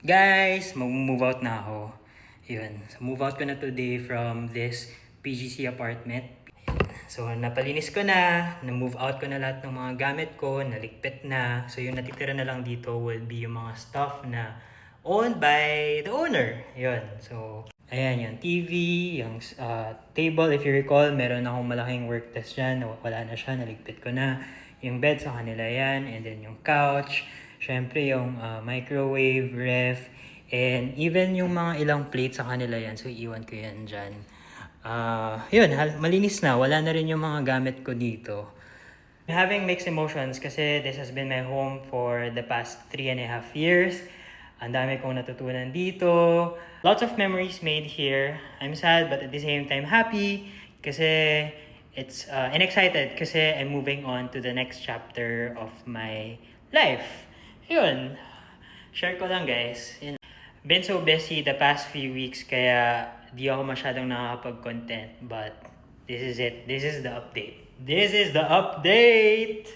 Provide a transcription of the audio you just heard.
Guys, mag-move out na ako. Yun. So, move out ko na today from this PGC apartment. So, napalinis ko na-move out ko na lahat ng mga gamit ko, naligpit na. So, yung natitira na lang dito will be yung mga stuff na owned by the owner. Yun. So, ayan yung TV, yung table. If you recall, meron akong malaking work desk dyan. Wala na siya, naligpit ko na. Yung bed sa kanila yan. And then yung couch. Syempre yung microwave, ref, and even yung mga ilang plates sa kanila yan. So, iwan ko yan dyan. Yun, malinis na. Wala na rin yung mga gamit ko dito. I'm having mixed emotions kasi this has been my home for the past 3.5 years. Ang dami kong natutunan dito. Lots of memories made here. I'm sad but at the same time happy kasi and excited kasi I'm moving on to the next chapter of my life. Yun. Share ko lang guys. Yun. Been so busy the past few weeks kaya di ako masyadong nakakapag-content but this is it. This is the update. This is the update!